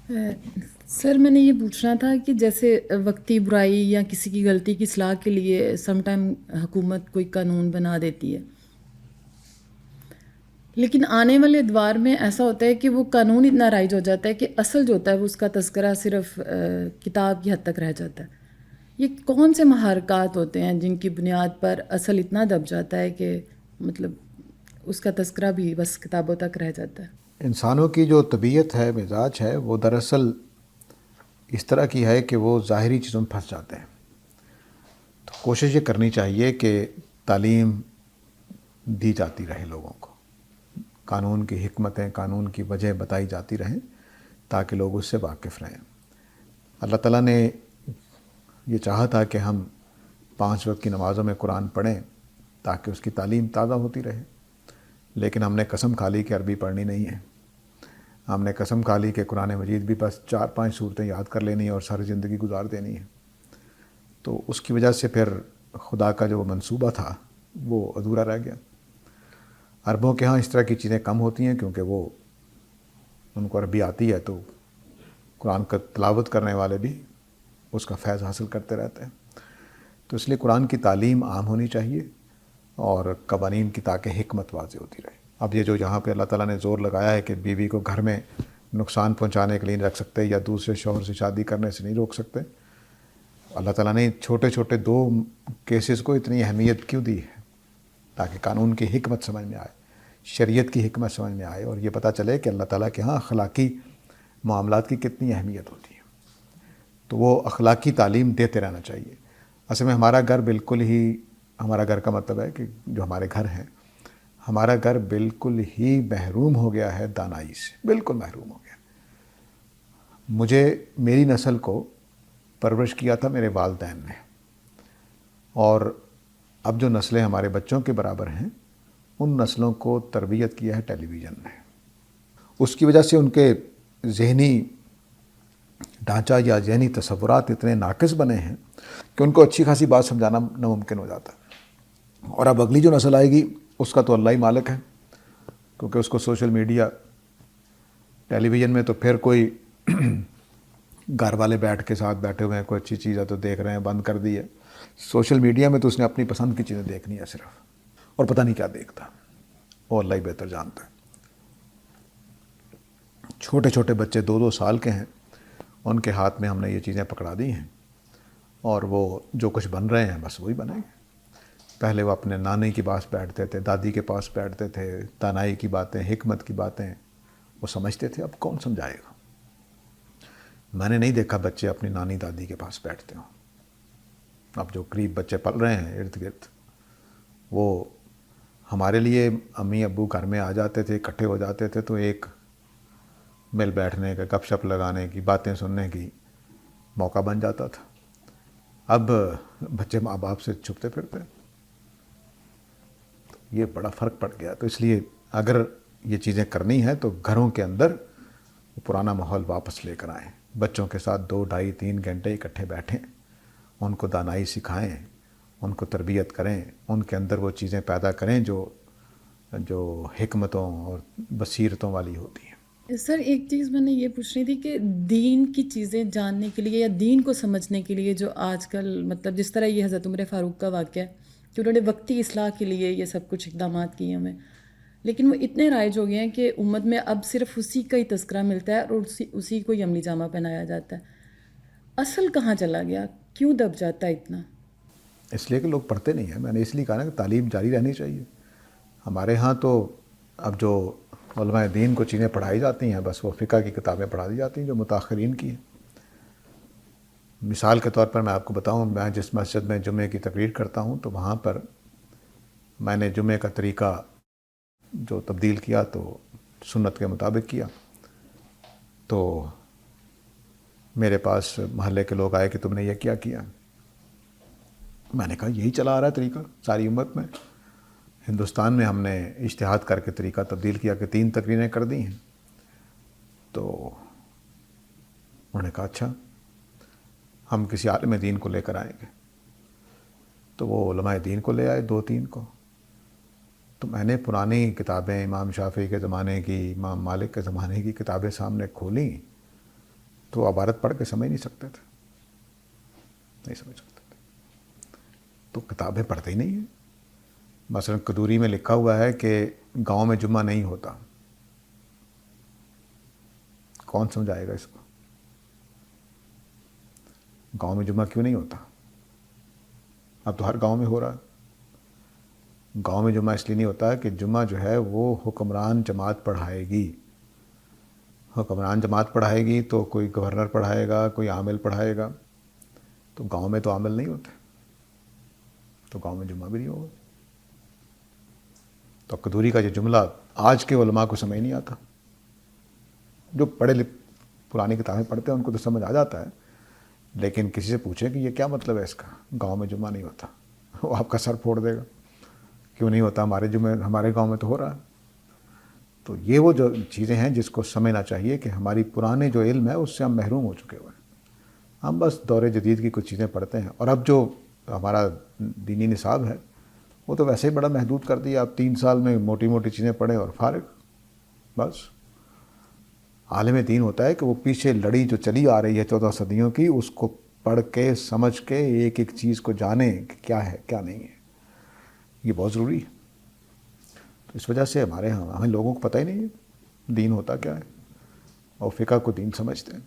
سر میں نے یہ پوچھنا تھا کہ جیسے وقتی برائی یا کسی کی غلطی کی اصلاح کے لیے سم ٹائم حکومت کوئی قانون بنا دیتی ہے، لیکن آنے والے ادوار میں ایسا ہوتا ہے کہ وہ قانون اتنا رائج ہو جاتا ہے کہ اصل جو ہوتا ہے وہ اس کا تذکرہ صرف کتاب کی حد تک رہ جاتا ہے۔ یہ کون سے محرکات ہوتے ہیں جن کی بنیاد پر اصل اتنا دب جاتا ہے کہ مطلب اس کا تذکرہ بھی بس کتابوں تک رہ جاتا ہے؟ انسانوں کی جو طبیعت ہے، مزاج ہے، وہ دراصل اس طرح کی ہے کہ وہ ظاہری چیزوں میں پھنس جاتے ہیں۔ تو کوشش یہ کرنی چاہیے کہ تعلیم دی جاتی رہے لوگوں کو، قانون کی حکمتیں، قانون کی وجہ بتائی جاتی رہیں تاکہ لوگ اس سے واقف رہیں۔ اللہ تعالیٰ نے یہ چاہا تھا کہ ہم 5 وقت کی نمازوں میں قرآن پڑھیں تاکہ اس کی تعلیم تازہ ہوتی رہے، لیکن ہم نے قسم کھا لی کہ عربی پڑھنی نہیں ہے۔ ہم نے قسم کھا لی کہ قرآن مجید بھی بس 4-5 صورتیں یاد کر لینی اور ساری زندگی گزار دینی ہے۔ تو اس کی وجہ سے پھر خدا کا جو منصوبہ تھا وہ ادھورا رہ گیا۔ عربوں کے ہاں اس طرح کی چیزیں کم ہوتی ہیں کیونکہ وہ ان کو عربی آتی ہے، تو قرآن کا تلاوت کرنے والے بھی اس کا فیض حاصل کرتے رہتے ہیں۔ تو اس لیے قرآن کی تعلیم عام ہونی چاہیے اور قوانین کی تاکہ حکمت واضح ہوتی رہے۔ اب یہ جو یہاں پہ اللہ تعالیٰ نے زور لگایا ہے کہ بیوی کو گھر میں نقصان پہنچانے کے لیے نہیں رکھ سکتے یا دوسرے شوہر سے شادی کرنے سے نہیں روک سکتے، اللہ تعالیٰ نے چھوٹے چھوٹے 2 کیسز کو اتنی اہمیت کیوں دی ہے؟ تاکہ قانون کی حکمت سمجھ میں آئے، شریعت کی حکمت سمجھ میں آئے، اور یہ پتہ چلے کہ اللہ تعالیٰ کے ہاں اخلاقی معاملات کی کتنی اہمیت ہوتی ہے۔ تو وہ اخلاقی تعلیم دیتے رہنا چاہیے۔ اصل میں ہمارا گھر بالکل ہی، ہمارا گھر کا مطلب ہے کہ جو ہمارے گھر ہیں، ہمارا گھر بالکل ہی محروم ہو گیا ہے دانائی سے، بالکل محروم ہو گیا۔ مجھے، میری نسل کو پرورش کیا تھا میرے والدین نے، اور اب جو نسلیں ہمارے بچوں کے برابر ہیں ان نسلوں کو تربیت کیا ہے ٹیلی ویژن نے۔ اس کی وجہ سے ان کے ذہنی ڈھانچہ یا ذہنی تصورات اتنے ناقص بنے ہیں کہ ان کو اچھی خاصی بات سمجھانا ناممکن ہو جاتا ہے۔ اور اب اگلی جو نسل آئے گی اس کا تو اللہ ہی مالک ہے، کیونکہ اس کو سوشل میڈیا، ٹیلی ویژن میں تو پھر کوئی گھر والے بیٹھ کے ساتھ بیٹھے ہوئے ہیں، کوئی اچھی چیز ہے تو دیکھ رہے ہیں، بند کر دی ہے۔ سوشل میڈیا میں تو اس نے اپنی پسند کی چیزیں دیکھنی ہے صرف، اور پتہ نہیں کیا دیکھتا، وہ اللہ ہی بہتر جانتا ہے۔ چھوٹے چھوٹے بچے 2-2 سال کے ہیں، ان کے ہاتھ میں ہم نے یہ چیزیں پکڑا دی ہیں، اور وہ جو کچھ بن رہے ہیں بس وہی بنیں گے۔ پہلے وہ اپنے نانی کے پاس بیٹھتے تھے، دادی کے پاس بیٹھتے تھے، دانائی کی باتیں، حکمت کی باتیں وہ سمجھتے تھے۔ اب کون سمجھائے گا؟ میں نے نہیں دیکھا بچے اپنی نانی دادی کے پاس بیٹھتے ہوں۔ اب جو قریب بچے پل رہے ہیں ارد گرد، وہ ہمارے لیے امی ابو گھر میں آ جاتے تھے، اکٹھے ہو جاتے تھے تو ایک مل بیٹھنے کا، گپ شپ لگانے کی، باتیں سننے کی موقع بن جاتا تھا۔ اب بچے ماں باپ سے چھپتے پھرتے، یہ بڑا فرق پڑ گیا۔ تو اس لیے اگر یہ چیزیں کرنی ہیں تو گھروں کے اندر پرانا ماحول واپس لے کر آئیں، بچوں کے ساتھ 2 ڈھائی 3 گھنٹے اکٹھے بیٹھیں، ان کو دانائی سکھائیں، ان کو تربیت کریں، ان کے اندر وہ چیزیں پیدا کریں جو حکمتوں اور بصیرتوں والی ہوتی ہیں۔ سر ایک چیز میں نے یہ پوچھنی تھی کہ دین کی چیزیں جاننے کے لیے یا دین کو سمجھنے کے لیے جو آج کل مطلب جس طرح یہ حضرت عمر فاروق کا واقعہ ہے کہ انہوں نے وقتی اصلاح کے لیے یہ سب کچھ اقدامات کیے ہمیں، لیکن وہ اتنے رائج ہو گئے ہیں کہ امت میں اب صرف اسی کا ہی تذکرہ ملتا ہے اور اسی کو ہی عملی جامہ پہنایا جاتا ہے۔ اصل کہاں چلا گیا؟ کیوں دب جاتا ہے اتنا؟ اس لیے کہ لوگ پڑھتے نہیں ہیں۔ میں نے اس لیے کہا نا کہ تعلیم جاری رہنی چاہیے۔ ہمارے ہاں تو اب جو علماء دین کو چیزیں پڑھائی جاتی ہیں بس وہ فقہ کی کتابیں پڑھا دی جاتی ہیں جو متاخرین کی ہیں۔ مثال کے طور پر میں آپ کو بتاؤں، میں جس مسجد میں جمعے کی تقریر کرتا ہوں تو وہاں پر میں نے جمعے کا طریقہ جو تبدیل کیا تو سنت کے مطابق کیا، تو میرے پاس محلے کے لوگ آئے کہ تم نے یہ کیا کیا؟ میں نے کہا یہی چلا آ رہا ہے طریقہ ساری امت میں، ہندوستان میں ہم نے اجتہاد کر کے طریقہ تبدیل کیا کہ 3 تقریریں کر دی ہیں۔ تو انہوں نے کہا اچھا، ہم کسی عالم دین کو لے کر آئیں گے۔ تو وہ علماء دین کو لے آئے 2-3 کو۔ تو میں نے پرانی کتابیں، امام شافعی کے زمانے کی، امام مالک کے زمانے کی کتابیں سامنے کھولیں تو وہ عبارت پڑھ کے سمجھ نہیں سکتے تھے، نہیں سمجھ سکتے تھے، تو کتابیں پڑھتے ہی نہیں ہیں۔ مثلا قدوری میں لکھا ہوا ہے کہ گاؤں میں جمعہ نہیں ہوتا، کون سمجھائے گا اس کو؟ گاؤں میں جمعہ کیوں نہیں ہوتا؟ اب تو ہر گاؤں میں ہو رہا ہے۔ گاؤں میں جمعہ اس لیے نہیں ہوتا کہ جمعہ جو ہے وہ حکمران جماعت پڑھائے گی، حکمران جماعت پڑھائے گی تو کوئی گورنر پڑھائے گا، کوئی عامل پڑھائے گا، تو گاؤں میں تو عامل نہیں ہوتے، تو گاؤں میں جمعہ بھی نہیں ہوگا۔ تو قدوری کا یہ جملہ آج کے علماء کو سمجھ نہیں آتا، جو پرانی کتابیں پڑھتے ہیں ان کو تو سمجھ آ جاتا ہے، لیکن کسی سے پوچھیں کہ یہ کیا مطلب ہے اس کا، گاؤں میں جمعہ نہیں ہوتا، وہ آپ کا سر پھوڑ دے گا، کیوں نہیں ہوتا؟ ہمارے گاؤں میں تو ہو رہا ہے۔ تو یہ وہ جو چیزیں ہیں جس کو سمجھنا چاہیے کہ ہماری پرانے جو علم ہے اس سے ہم محروم ہو چکے ہوئے ہیں، ہم بس دور جدید کی کچھ چیزیں پڑھتے ہیں، اور اب جو ہمارا دینی نصاب ہے وہ تو ویسے ہی بڑا محدود کر دیا، آپ 3 سال میں موٹی موٹی چیزیں پڑھیں اور فارغ، بس۔ عالم دین ہوتا ہے کہ وہ پیچھے لڑی جو چلی آ رہی ہے 14 صدیوں کی، اس کو پڑھ کے سمجھ کے ایک ایک چیز کو جانے کہ کیا ہے کیا نہیں ہے، یہ بہت ضروری ہے۔ تو اس وجہ سے ہمیں لوگوں کو پتہ ہی نہیں ہے دین ہوتا کیا ہے، اور فقہ کو دین سمجھتے ہیں۔